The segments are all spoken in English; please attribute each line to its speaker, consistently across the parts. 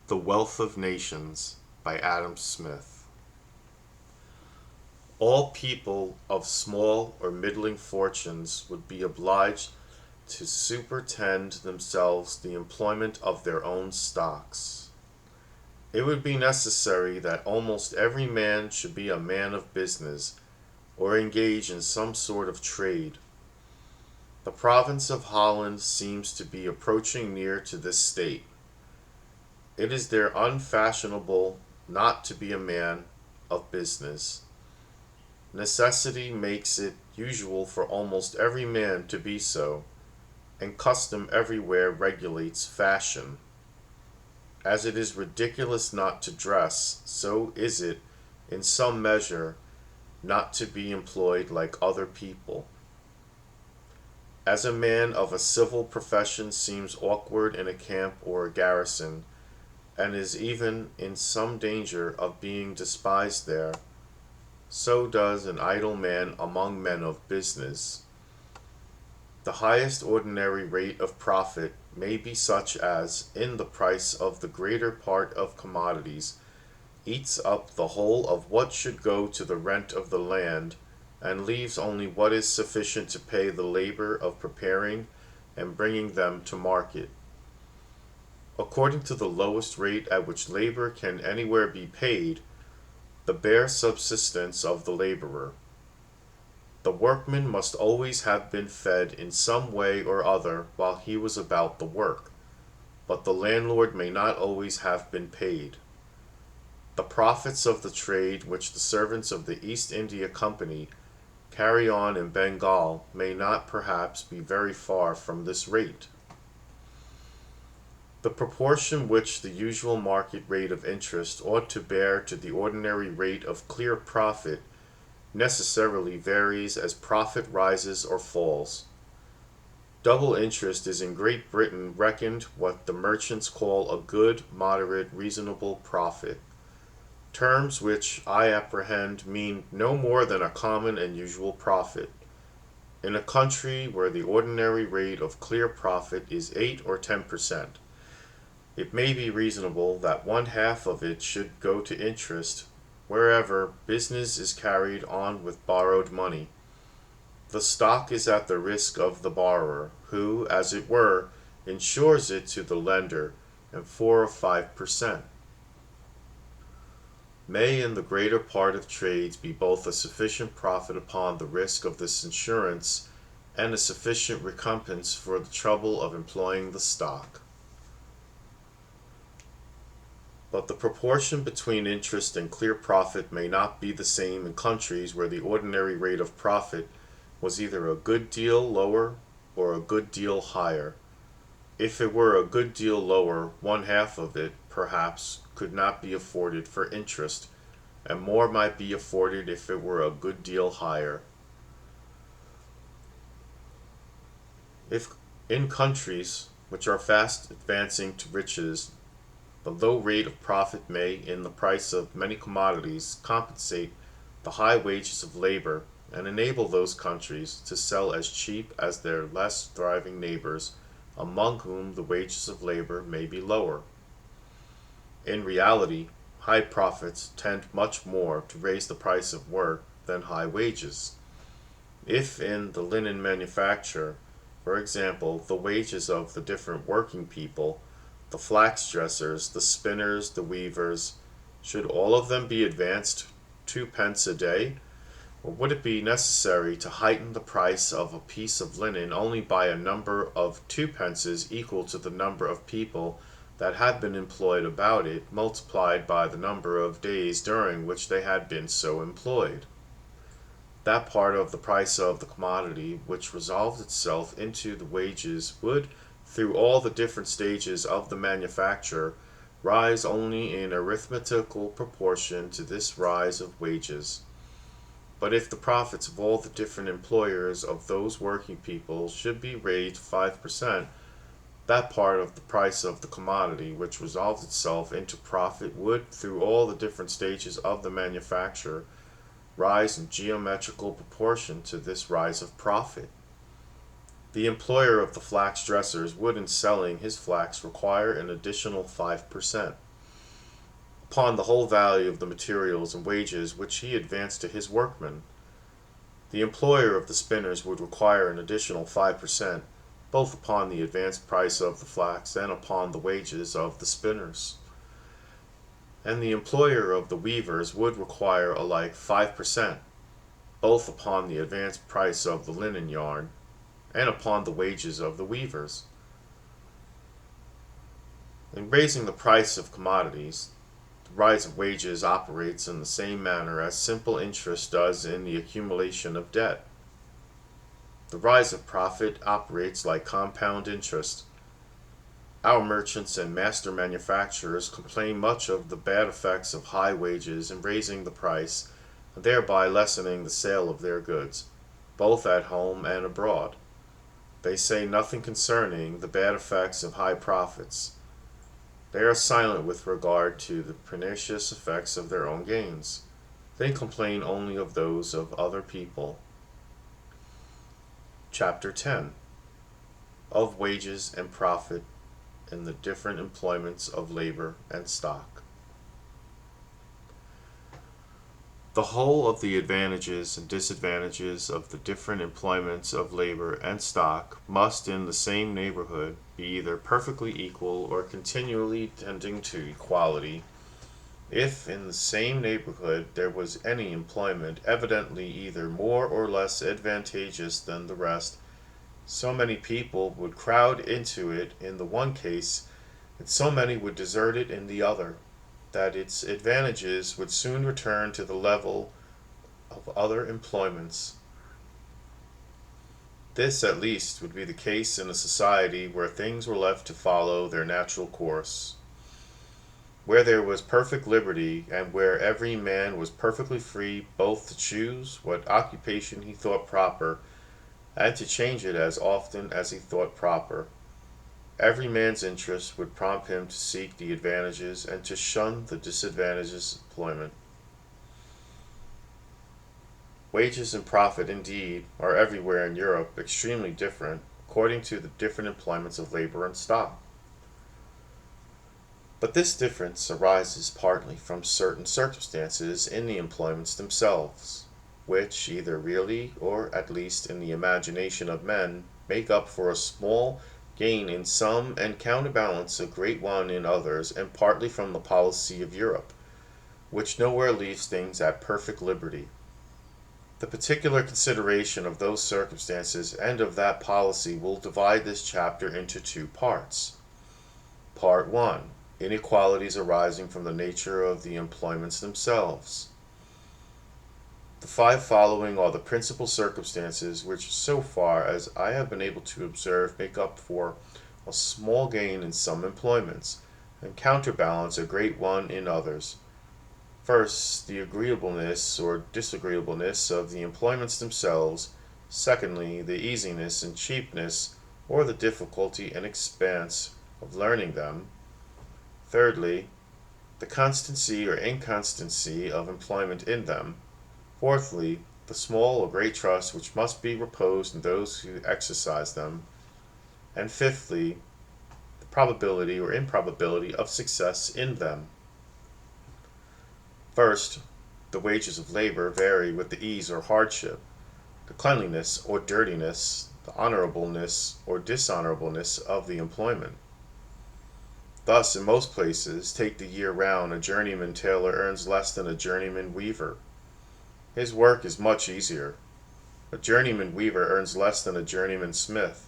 Speaker 1: The Wealth of Nations by Adam Smith. All people of small or middling fortunes would be obliged to superintend themselves the employment of their own stocks. It would be necessary that almost every man should be a man of business, or engage in some sort of trade. The province of Holland seems to be approaching near to this state. It is there unfashionable not to be a man of business. Necessity makes it usual for almost every man to be so, and custom everywhere regulates fashion. As it is ridiculous not to dress, so is it, in some measure, not to be employed like other people. As a man of a civil profession seems awkward in a camp or a garrison, and is even in some danger of being despised there, so does an idle man among men of business. The highest ordinary rate of profit may be such as, in the price of the greater part of commodities, eats up the whole of what should go to the rent of the land, and leaves only what is sufficient to pay the labor of preparing and bringing them to market. According to the lowest rate at which labor can anywhere be paid, the bare subsistence of the laborer. The workman must always have been fed in some way or other while he was about the work, but the landlord may not always have been paid. The profits of the trade which the servants of the East India Company carry on in Bengal may not perhaps be very far from this rate. The proportion which the usual market rate of interest ought to bear to the ordinary rate of clear profit necessarily varies as profit rises or falls. Double interest is in Great Britain reckoned what the merchants call a good, moderate, reasonable profit, terms which I apprehend mean no more than a common and usual profit. In a country where the ordinary rate of clear profit is 8 or 10%, it may be reasonable that one half of it should go to interest wherever business is carried on with borrowed money. The stock is at the risk of the borrower, who, as it were, insures it to the lender, and 4 or 5%. May in the greater part of trades be both a sufficient profit upon the risk of this insurance and a sufficient recompense for the trouble of employing the stock. But the proportion between interest and clear profit may not be the same in countries where the ordinary rate of profit was either a good deal lower or a good deal higher. If it were a good deal lower, one half of it, perhaps, could not be afforded for interest, and more might be afforded if it were a good deal higher. If in countries which are fast advancing to riches, the low rate of profit may, in the price of many commodities, compensate the high wages of labor, and enable those countries to sell as cheap as their less thriving neighbors, among whom the wages of labor may be lower. In reality, high profits tend much more to raise the price of work than high wages. If in the linen manufacture, for example, the wages of the different working people, the flax dressers, the spinners, the weavers, should all of them be advanced 2 pence a day? Or would it be necessary to heighten the price of a piece of linen only by a number of 2 pences equal to the number of people that had been employed about it, multiplied by the number of days during which they had been so employed? That part of the price of the commodity which resolved itself into the wages would, through all the different stages of the manufacture, rise only in arithmetical proportion to this rise of wages. But if the profits of all the different employers of those working people should be raised 5%, that part of the price of the commodity which resolves itself into profit would, through all the different stages of the manufacture, rise in geometrical proportion to this rise of profit. The employer of the flax dressers would in selling his flax require an additional 5%. upon the whole value of the materials and wages which he advanced to his workmen. The employer of the spinners would require an additional 5%, both upon the advanced price of the flax and upon the wages of the spinners. And the employer of the weavers would require alike 5%, both upon the advanced price of the linen yarn and upon the wages of the weavers. In raising the price of commodities, the rise of wages operates in the same manner as simple interest does in the accumulation of debt. The rise of profit operates like compound interest. Our merchants and master manufacturers complain much of the bad effects of high wages in raising the price, thereby lessening the sale of their goods, both at home and abroad. They say nothing concerning the bad effects of high profits. They are silent with regard to the pernicious effects of their own gains. They complain only of those of other people. Chapter 10. Of wages and profit in the different employments of labor and stock. The whole of the advantages and disadvantages of the different employments of labor and stock must in the same neighborhood be either perfectly equal or continually tending to equality. If in the same neighborhood there was any employment evidently either more or less advantageous than the rest, so many people would crowd into it in the one case, and so many would desert it in the other, that its advantages would soon return to the level of other employments. This at least would be the case in a society where things were left to follow their natural course, where there was perfect liberty, and where every man was perfectly free both to choose what occupation he thought proper and to change it as often as he thought proper. Every man's interest would prompt him to seek the advantages and to shun the disadvantages of employment. Wages and profit, indeed, are everywhere in Europe extremely different, according to the different employments of labor and stock. But this difference arises partly from certain circumstances in the employments themselves, which, either really or at least in the imagination of men, make up for a small gain in some and counterbalance a great one in others, and partly from the policy of Europe, which nowhere leaves things at perfect liberty. The particular consideration of those circumstances and of that policy will divide this chapter into two parts. Part 1. Inequalities arising from the nature of the employments themselves. The 5 following are the principal circumstances which, so far as I have been able to observe, make up for a small gain in some employments, and counterbalance a great one in others. First, the agreeableness or disagreeableness of the employments themselves. Secondly, the easiness and cheapness, or the difficulty and expense of learning them. Thirdly, the constancy or inconstancy of employment in them. Fourthly, the small or great trust which must be reposed in those who exercise them. And fifthly, the probability or improbability of success in them. First, the wages of labor vary with the ease or hardship, the cleanliness or dirtiness, the honorableness or dishonorableness of the employment. Thus, in most places, take the year round, a journeyman tailor earns less than a journeyman weaver. His work is much easier. A journeyman weaver earns less than a journeyman smith.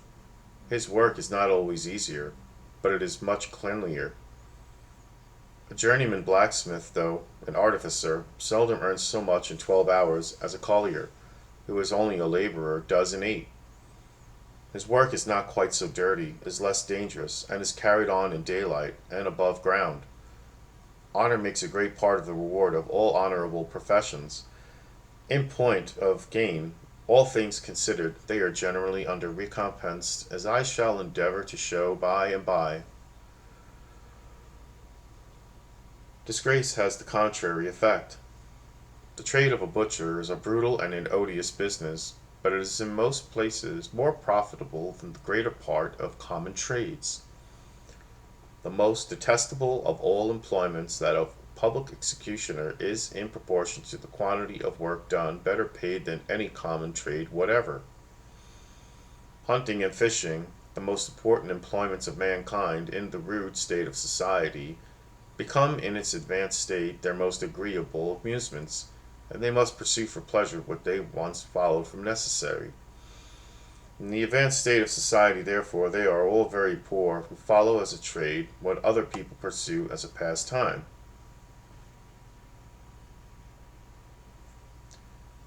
Speaker 1: His work is not always easier, but it is much cleanlier. A journeyman blacksmith, though an artificer, seldom earns so much in 12 hours as a collier, who is only a laborer, does in 8. His work is not quite so dirty, is less dangerous, and is carried on in daylight and above ground. Honor makes a great part of the reward of all honorable professions. In point of gain, all things considered, they are generally under recompensed, as I shall endeavor to show by and by. Disgrace has the contrary effect. The trade of a butcher is a brutal and an odious business, but it is in most places more profitable than the greater part of common trades. The most detestable of all employments, that of public executioner is, in proportion to the quantity of work done, better paid than any common trade whatever. Hunting and fishing, the most important employments of mankind in the rude state of society, become in its advanced state their most agreeable amusements, and they must pursue for pleasure what they once followed from necessary. In the advanced state of society, therefore, they are all very poor who follow as a trade what other people pursue as a pastime.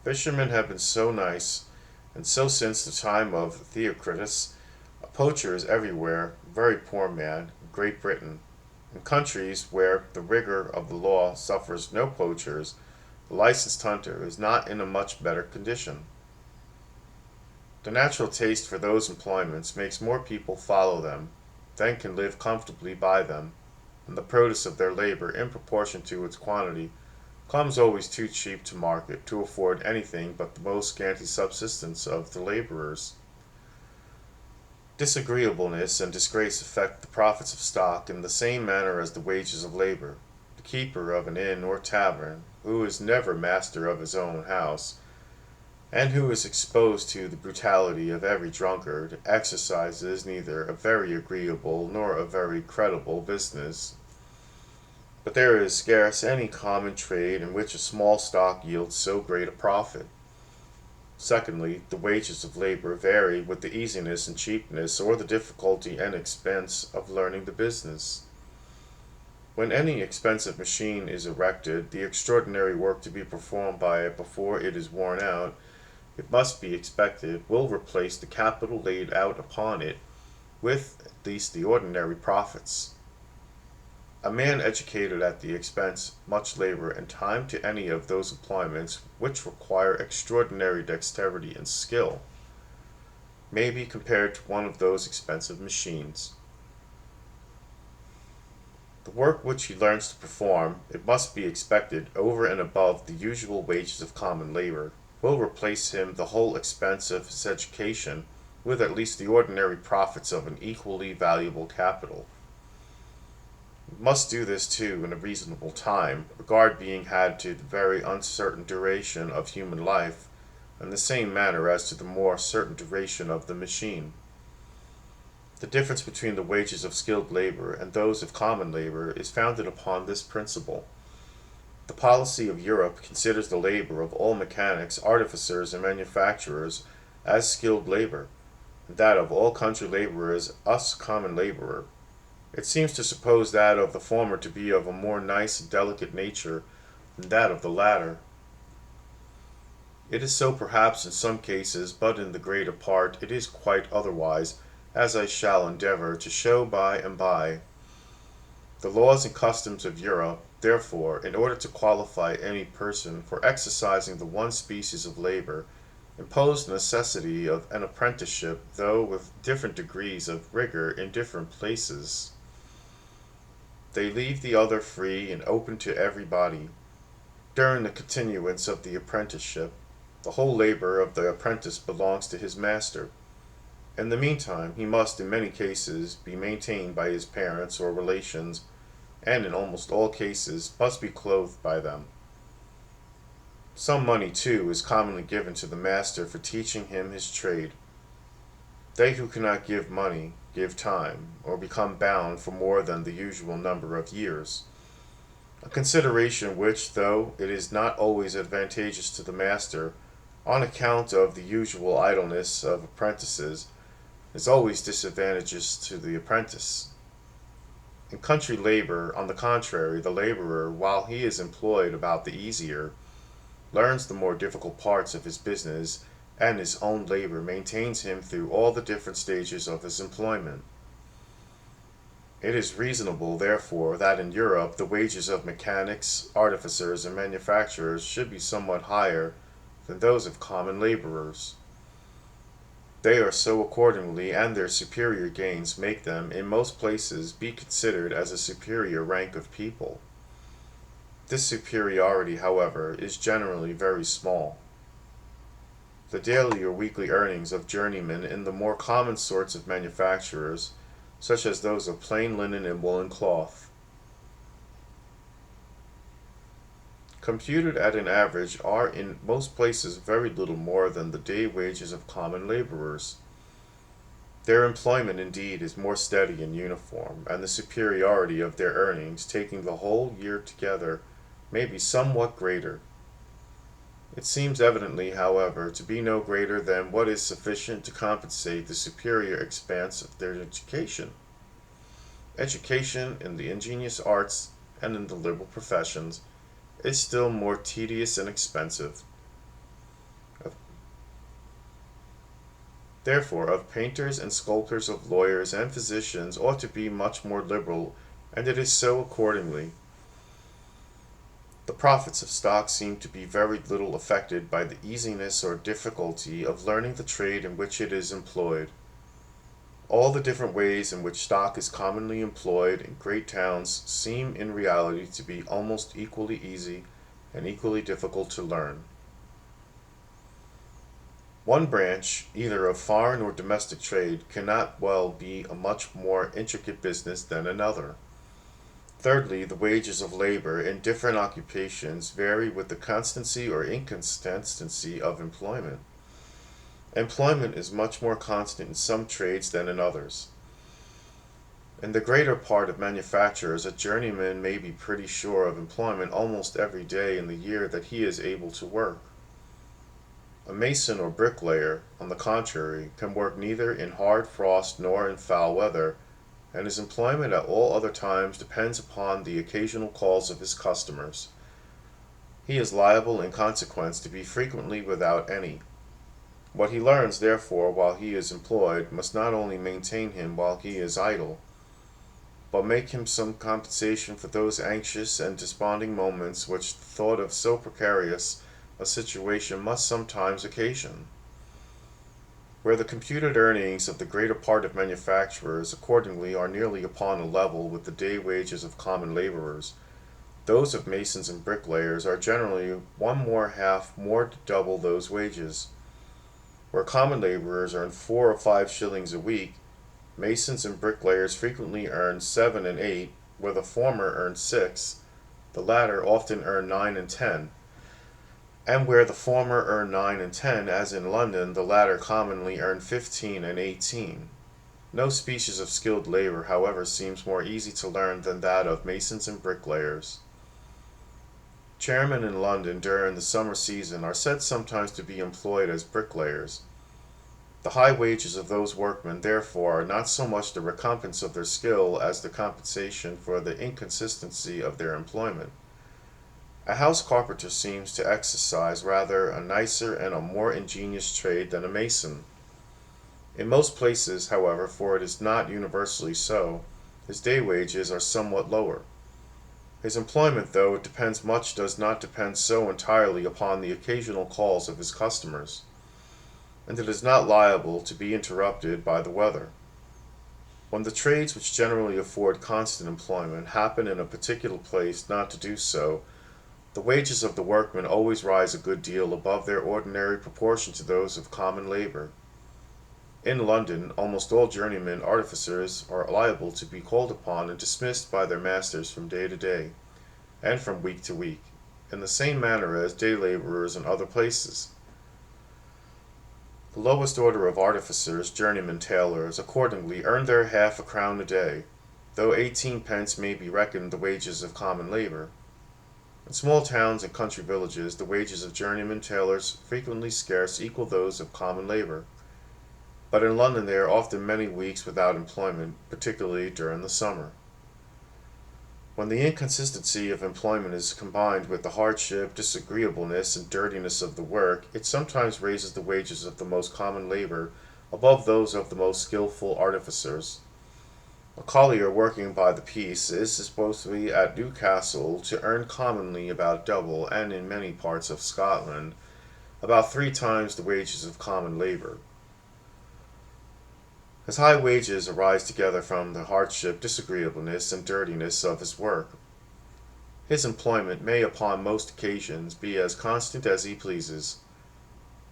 Speaker 1: Fishermen have been so nice, and so since the time of Theocritus, a poacher is everywhere a very poor man in Great Britain. In countries where the rigor of the law suffers no poachers, the licensed hunter is not in a much better condition. The natural taste for those employments makes more people follow them than can live comfortably by them, and the produce of their labor, in proportion to its quantity, comes always too cheap to market to afford anything but the most scanty subsistence of the laborers. Disagreeableness and disgrace affect the profits of stock in the same manner as the wages of labor. The keeper of an inn or tavern, who is never master of his own house, and who is exposed to the brutality of every drunkard, exercises neither a very agreeable nor a very creditable business. But there is scarce any common trade in which a small stock yields so great a profit. Secondly, the wages of labor vary with the easiness and cheapness, or the difficulty and expense of learning the business. When any expensive machine is erected, the extraordinary work to be performed by it before it is worn out, it must be expected, will replace the capital laid out upon it, with at least the ordinary profits. A man educated at the expense, much labor, and time to any of those employments which require extraordinary dexterity and skill, may be compared to one of those expensive machines. The work which he learns to perform, it must be expected, over and above the usual wages of common labor, will replace him the whole expense of his education, with at least the ordinary profits of an equally valuable capital. We must do this too in a reasonable time, regard being had to the very uncertain duration of human life, in the same manner as to the more certain duration of the machine. The difference between the wages of skilled labor and those of common labor is founded upon this principle. The policy of Europe considers the labor of all mechanics, artificers, and manufacturers as skilled labor, and that of all country laborers as common laborer. It seems to suppose that of the former to be of a more nice and delicate nature than that of the latter. It is so perhaps in some cases, but in the greater part it is quite otherwise, as I shall endeavor to show by and by. The laws and customs of Europe, therefore, in order to qualify any person for exercising the one species of labor, impose the necessity of an apprenticeship, though with different degrees of rigor in different places. They leave the other free and open to everybody. During the continuance of the apprenticeship, the whole labor of the apprentice belongs to his master. In the meantime, he must in many cases be maintained by his parents or relations, and in almost all cases must be clothed by them. Some money, too, is commonly given to the master for teaching him his trade. They who cannot give money give time, or become bound for more than the usual number of years. A consideration which, though it is not always advantageous to the master, on account of the usual idleness of apprentices, is always disadvantageous to the apprentice. In country labor, on the contrary, the laborer, while he is employed about the easier, learns the more difficult parts of his business, and his own labor maintains him through all the different stages of his employment. It is reasonable, therefore, that in Europe the wages of mechanics, artificers, and manufacturers should be somewhat higher than those of common laborers. They are so accordingly, and their superior gains make them, in most places, be considered as a superior rank of people. This superiority, however, is generally very small. The daily or weekly earnings of journeymen in the more common sorts of manufacturers, such as those of plain linen and woolen cloth, computed at an average, are in most places very little more than the day wages of common laborers. Their employment, indeed, is more steady and uniform, and the superiority of their earnings, taking the whole year together, may be somewhat greater. It seems evidently, however, to be no greater than what is sufficient to compensate the superior expense of their education. Education in the ingenious arts and in the liberal professions is still more tedious and expensive. Therefore, of painters and sculptors, of lawyers and physicians, ought to be much more liberal, and it is so accordingly. The profits of stock seem to be very little affected by the easiness or difficulty of learning the trade in which it is employed. All the different ways in which stock is commonly employed in great towns seem in reality to be almost equally easy and equally difficult to learn. One branch, either of foreign or domestic trade, cannot well be a much more intricate business than another. Thirdly, the wages of labor in different occupations vary with the constancy or inconstancy of employment. Employment is much more constant in some trades than in others. In the greater part of manufacturers, a journeyman may be pretty sure of employment almost every day in the year that he is able to work. A mason or bricklayer, on the contrary, can work neither in hard frost nor in foul weather, and his employment at all other times depends upon the occasional calls of his customers. He is liable in consequence to be frequently without any. What he learns, therefore, while he is employed, must not only maintain him while he is idle, but make him some compensation for those anxious and desponding moments which the thought of so precarious a situation must sometimes occasion. Where the computed earnings of the greater part of manufacturers accordingly are nearly upon a level with the day wages of common laborers, those of masons and bricklayers are generally one more half more to double those wages. Where common laborers earn 4 or 5 shillings a week, masons and bricklayers frequently earn 7 and 8, where the former earn 6, the latter often earn 9 and 10. And where the former earn 9 and 10, as in London, the latter commonly earn 15 and 18. No species of skilled labor, however, seems more easy to learn than that of masons and bricklayers. Chairmen in London during the summer season are said sometimes to be employed as bricklayers. The high wages of those workmen, therefore, are not so much the recompense of their skill as the compensation for the inconsistency of their employment. A house carpenter seems to exercise rather a nicer and a more ingenious trade than a mason. In most places, however, for it is not universally so, his day wages are somewhat lower. His employment, though it depends much, does not depend so entirely upon the occasional calls of his customers, and it is not liable to be interrupted by the weather. When the trades which generally afford constant employment happen in a particular place not to do so, the wages of the workmen always rise a good deal above their ordinary proportion to those of common labor. In London, almost all journeymen artificers are liable to be called upon and dismissed by their masters from day to day, and from week to week, in the same manner as day laborers in other places. The lowest order of artificers, journeymen tailors, accordingly earn their half a crown a day, though 18 pence may be reckoned the wages of common labor. In small towns and country villages, the wages of journeymen tailors frequently scarce equal those of common labor, but in London they are often many weeks without employment, particularly during the summer. When the inconsistency of employment is combined with the hardship, disagreeableness, and dirtiness of the work, it sometimes raises the wages of the most common labor above those of the most skilful artificers. A collier working by the piece is supposed to be at Newcastle to earn commonly about double, and in many parts of Scotland about 3 times the wages of common labor. His high wages arise together from the hardship, disagreeableness, and dirtiness of his work. His employment may upon most occasions be as constant as he pleases.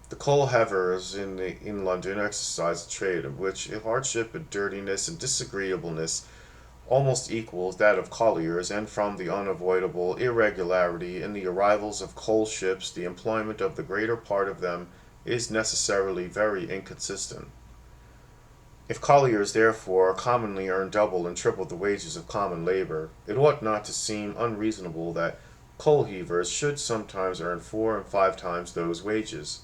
Speaker 1: The coal heavers in London exercise a trade in which hardship and dirtiness and disagreeableness almost equals that of colliers, and from the unavoidable irregularity in the arrivals of coal ships, the employment of the greater part of them is necessarily very inconsistent. If colliers, therefore, commonly earn double and triple the wages of common labor, it ought not to seem unreasonable that coal heavers should sometimes earn 4 and 5 times those wages.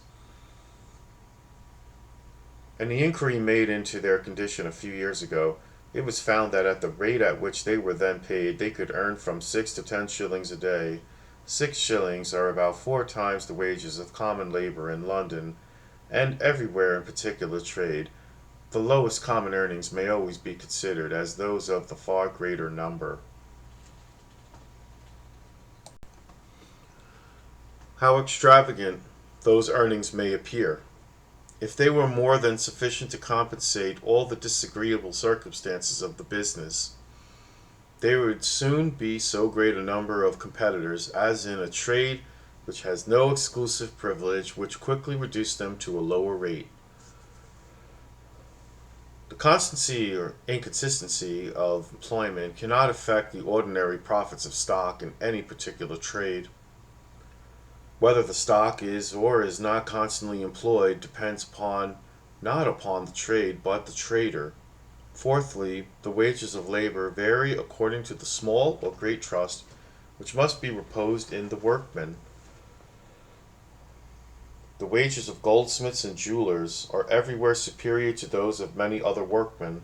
Speaker 1: In the inquiry made into their condition a few years ago, it was found that at the rate at which they were then paid, they could earn from 6 to 10 shillings a day. 6 shillings are about 4 times the wages of common labor in London, and everywhere in particular trade. The lowest common earnings may always be considered as those of the far greater number. How extravagant those earnings may appear, if they were more than sufficient to compensate all the disagreeable circumstances of the business, there would soon be so great a number of competitors as in a trade which has no exclusive privilege, which quickly reduce them to a lower rate. The constancy or inconsistency of employment cannot affect the ordinary profits of stock in any particular trade. Whether the stock is or is not constantly employed depends not upon the trade, but the trader. Fourthly, the wages of labor vary according to the small or great trust which must be reposed in the workmen. The wages of goldsmiths and jewelers are everywhere superior to those of many other workmen,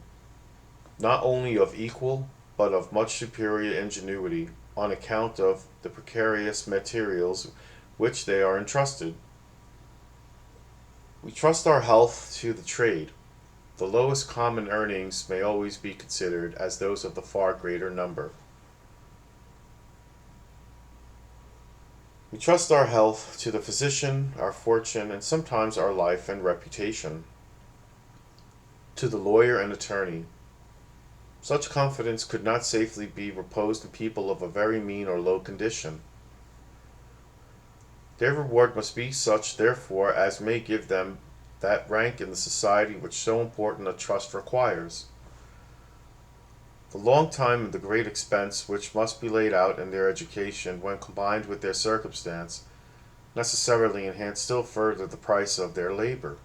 Speaker 1: not only of equal, but of much superior ingenuity, on account of the precarious materials which they are entrusted. We trust our health to the trade. The lowest common earnings may always be considered as those of the far greater number. We trust our health to the physician, our fortune, and sometimes our life and reputation, to the lawyer and attorney. Such confidence could not safely be reposed in people of a very mean or low condition. Their reward must be such, therefore, as may give them that rank in the society which so important a trust requires. The long time and the great expense which must be laid out in their education, when combined with their circumstance, necessarily enhance still further the price of their labor.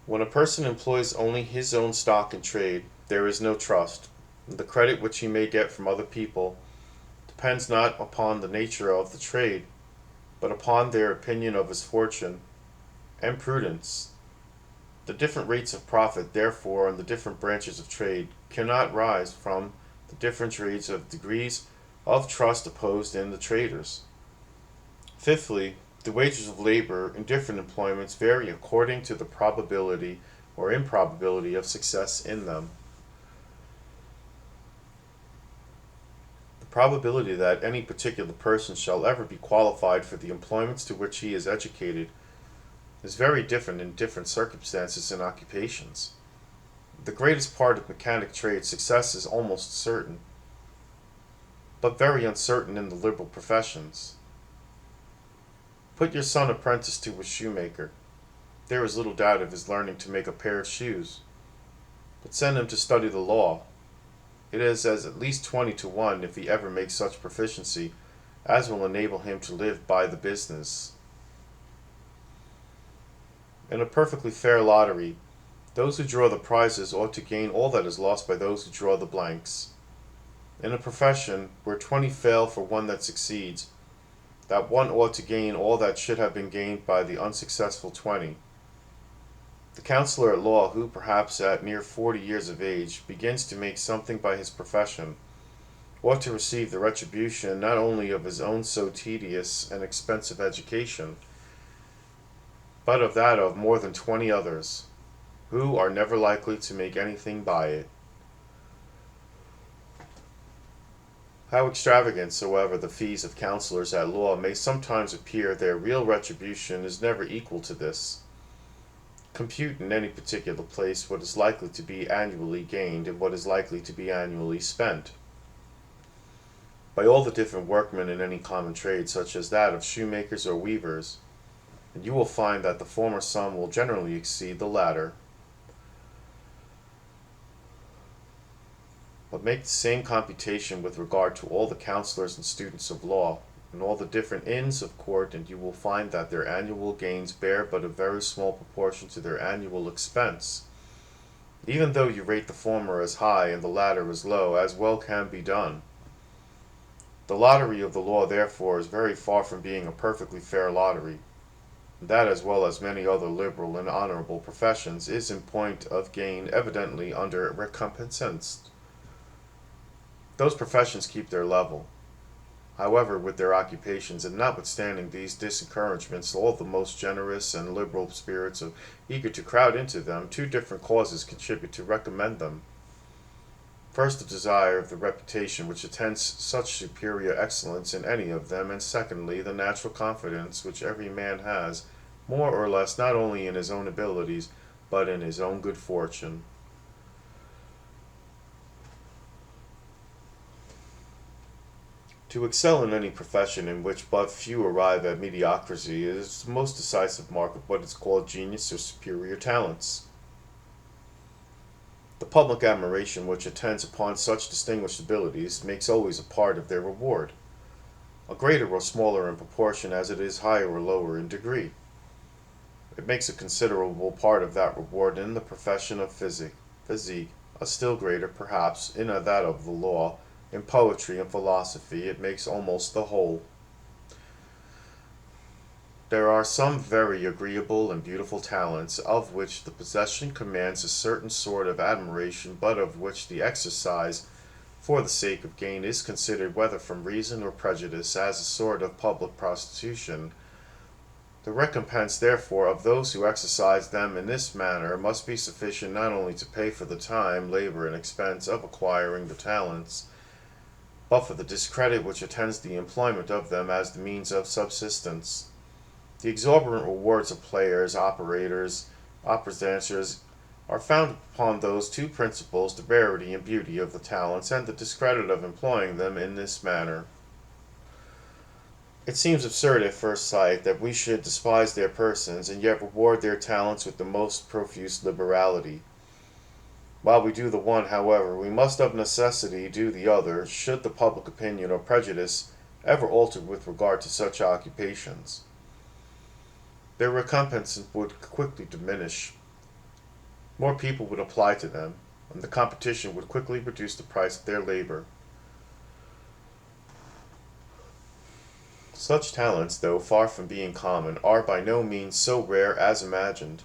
Speaker 1: When a person employs only his own stock in trade, there is no trust, and the credit which he may get from other people depends not upon the nature of the trade, but upon their opinion of his fortune and prudence. The different rates of profit, therefore, in the different branches of trade, cannot rise from the different rates of degrees of trust opposed in the traders. Fifthly, the wages of labor in different employments vary according to the probability or improbability of success in them. The probability that any particular person shall ever be qualified for the employments to which he is educated is very different in different circumstances and occupations. The greatest part of mechanic trade success is almost certain, but very uncertain in the liberal professions. Put your son apprentice to a shoemaker. There is little doubt of his learning to make a pair of shoes. But send him to study the law. It is as at least 20 to 1 if he ever makes such proficiency as will enable him to live by the business. In a perfectly fair lottery, those who draw the prizes ought to gain all that is lost by those who draw the blanks. In a profession where 20 fail for one that succeeds, that one ought to gain all that should have been gained by the unsuccessful 20. The counselor at law who, perhaps at near 40 years of age, begins to make something by his profession, ought to receive the retribution not only of his own so tedious and expensive education, but of that of more than 20 others, who are never likely to make anything by it. How extravagant soever the fees of counselors at law may sometimes appear, their real retribution is never equal to this. Compute in any particular place what is likely to be annually gained and what is likely to be annually spent by all the different workmen in any common trade, such as that of shoemakers or weavers, and you will find that the former sum will generally exceed the latter. But make the same computation with regard to all the counselors and students of law, and all the different inns of court, and you will find that their annual gains bear but a very small proportion to their annual expense. Even though you rate the former as high and the latter as low, as well can be done. The lottery of the law, therefore, is very far from being a perfectly fair lottery. That, as well as many other liberal and honorable professions, is in point of gain evidently under recompensed. Those professions keep their level, however, with their occupations, and notwithstanding these disencouragements, all the most generous and liberal spirits are eager to crowd into them. Two different causes contribute to recommend them. First, the desire of the reputation which attends such superior excellence in any of them, and secondly, the natural confidence which every man has, more or less, not only in his own abilities, but in his own good fortune. To excel in any profession in which but few arrive at mediocrity is the most decisive mark of what is called genius or superior talents. The public admiration which attends upon such distinguished abilities makes always a part of their reward, a greater or smaller in proportion as it is higher or lower in degree. It makes a considerable part of that reward in the profession of physic, a still greater, perhaps, in that of the law, in poetry and philosophy. It makes almost the whole. There are some very agreeable and beautiful talents, of which the possession commands a certain sort of admiration, but of which the exercise, for the sake of gain, is considered, whether from reason or prejudice, as a sort of public prostitution. The recompense, therefore, of those who exercise them in this manner must be sufficient not only to pay for the time, labor, and expense of acquiring the talents, but for the discredit which attends the employment of them as the means of subsistence. The exorbitant rewards of players, operators, opera dancers, are founded upon those two principles, the rarity and beauty of the talents, and the discredit of employing them in this manner. It seems absurd at first sight that we should despise their persons, and yet reward their talents with the most profuse liberality. While we do the one, however, we must of necessity do the other, should the public opinion or prejudice ever alter with regard to such occupations. Their recompense would quickly diminish. More people would apply to them, and the competition would quickly reduce the price of their labor. Such talents, though far from being common, are by no means so rare as imagined.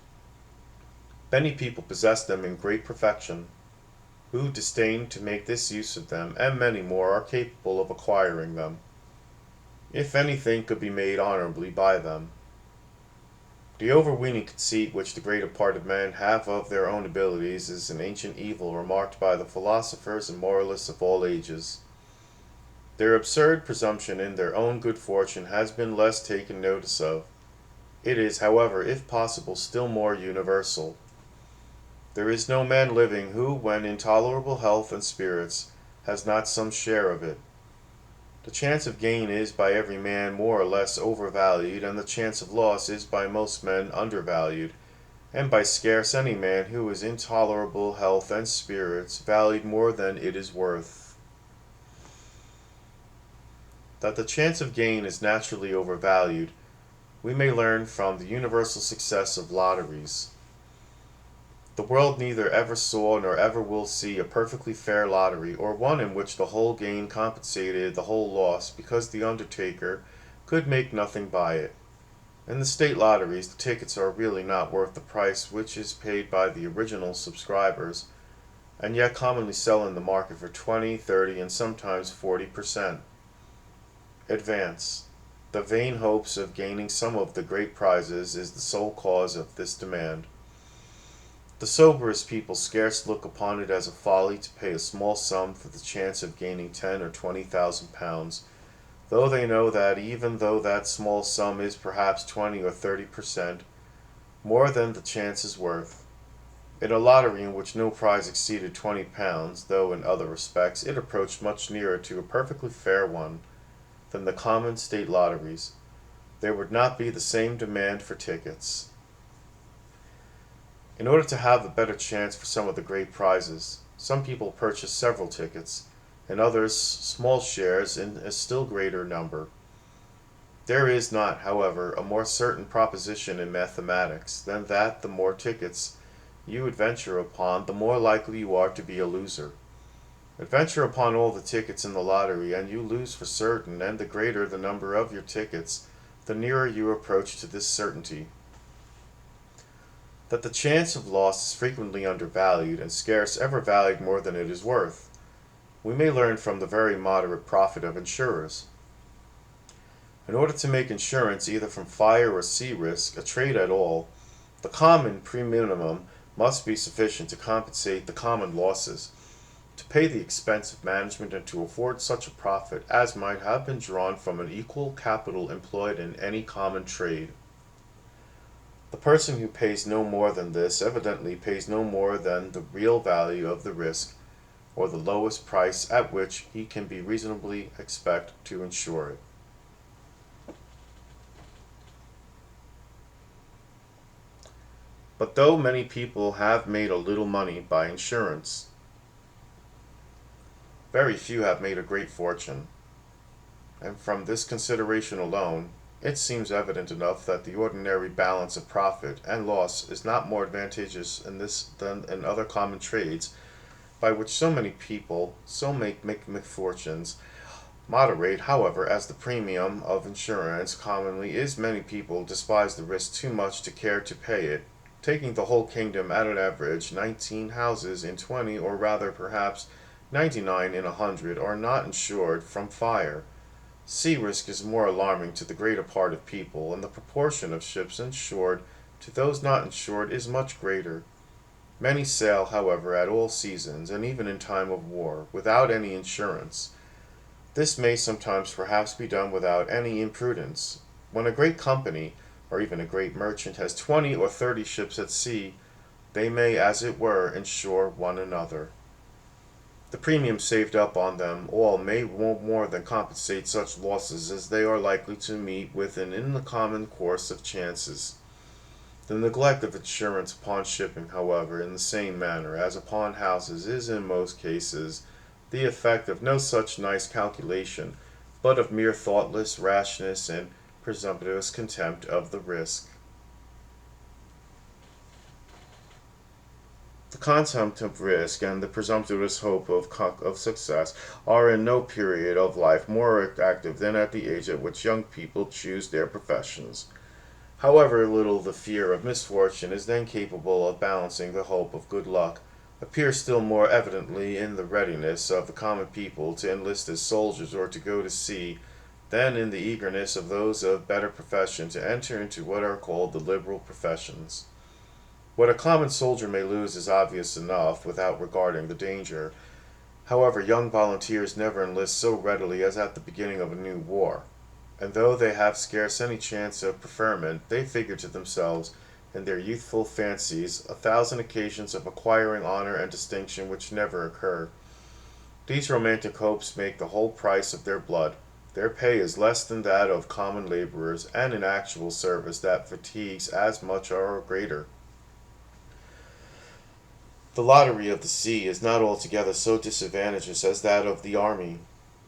Speaker 1: Many people possess them in great perfection, who disdain to make this use of them, and many more are capable of acquiring them, if anything could be made honorably by them. The overweening conceit which the greater part of men have of their own abilities is an ancient evil remarked by the philosophers and moralists of all ages. Their absurd presumption in their own good fortune has been less taken notice of. It is, however, if possible, still more universal. There is no man living who, when in tolerable health and spirits, has not some share of it. The chance of gain is by every man more or less overvalued, and the chance of loss is by most men undervalued, and by scarce any man who is in tolerable health and spirits valued more than it is worth. That the chance of gain is naturally overvalued, we may learn from the universal success of lotteries. The world neither ever saw nor ever will see a perfectly fair lottery, or one in which the whole gain compensated the whole loss, because the undertaker could make nothing by it. In the state lotteries, the tickets are really not worth the price which is paid by the original subscribers, and yet commonly sell in the market for 20, 30, and sometimes 40%. Advance. The vain hopes of gaining some of the great prizes is the sole cause of this demand. The soberest people scarce look upon it as a folly to pay a small sum for the chance of gaining 10 or 20,000 pounds, though they know that even though that small sum is perhaps 20 or 30% more than the chance is worth. In a lottery in which no prize exceeded £20, though in other respects it approached much nearer to a perfectly fair one than the common state lotteries, there would not be the same demand for tickets. In order to have a better chance for some of the great prizes, Some people purchase several tickets, and others small shares in a still greater number. There is not, however, a more certain proposition in mathematics than that the more tickets you adventure upon, the more likely you are to be a loser. Adventure upon all the tickets in the lottery, and you lose for certain, and the greater the number of your tickets, the nearer you approach to this certainty. That the chance of loss is frequently undervalued, and scarce ever valued more than it is worth, we may learn from the very moderate profit of insurers. In order to make insurance either from fire or sea risk a trade at all, the common premium must be sufficient to compensate the common losses, to pay the expense of management, and to afford such a profit as might have been drawn from an equal capital employed in any common trade. The person who pays no more than this evidently pays no more than the real value of the risk, or the lowest price at which he can be reasonably expect to insure it. But though many people have made a little money by insurance, very few have made a great fortune, and from this consideration alone, it seems evident enough that the ordinary balance of profit and loss is not more advantageous in this than in other common trades, by which so many people so make fortunes. Moderate, however, as the premium of insurance commonly is, many people despise the risk too much to care to pay it. Taking the whole kingdom at an average, 19 houses in 20, or rather perhaps 99 in 100, are not insured from fire. Sea risk is more alarming to the greater part of people, and the proportion of ships insured to those not insured is much greater. Many sail, however, at all seasons, and even in time of war, without any insurance. This may sometimes perhaps be done without any imprudence. When a great company, or even a great merchant, has 20 or 30 ships at sea, they may, as it were, insure one another. The premium saved up on them all may more than compensate such losses as they are likely to meet with in the common course of chances. The neglect of insurance upon shipping, however, in the same manner as upon houses, is in most cases the effect of no such nice calculation, but of mere thoughtless rashness and presumptuous contempt of the risk. The contempt of risk and the presumptuous hope of success are in no period of life more active than at the age at which young people choose their professions. However little the fear of misfortune is then capable of balancing the hope of good luck, appears still more evidently in the readiness of the common people to enlist as soldiers or to go to sea, than in the eagerness of those of better profession to enter into what are called the liberal professions. What a common soldier may lose is obvious enough, without regarding the danger. However, young volunteers never enlist so readily as at the beginning of a new war, and though they have scarce any chance of preferment, they figure to themselves, in their youthful fancies, 1,000 occasions of acquiring honor and distinction which never occur. These romantic hopes make the whole price of their blood. Their pay is less than that of common laborers, and in actual service that fatigues as much or greater. The lottery of the sea is not altogether so disadvantageous as that of the army.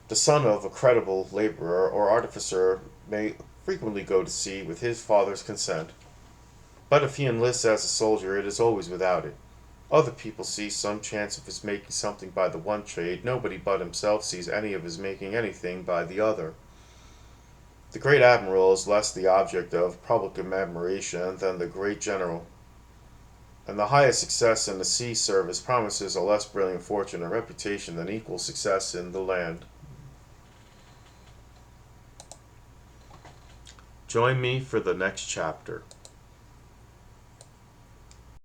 Speaker 1: The son of a creditable laborer or artificer may frequently go to sea with his father's consent, but if he enlists as a soldier, it is always without it. Other people see some chance of his making something by the one trade; nobody but himself sees any of his making anything by the other. The great admiral is less the object of public admiration than the great general, and the highest success in the sea service promises a less brilliant fortune and reputation than equal success in the land. Join me for the next chapter.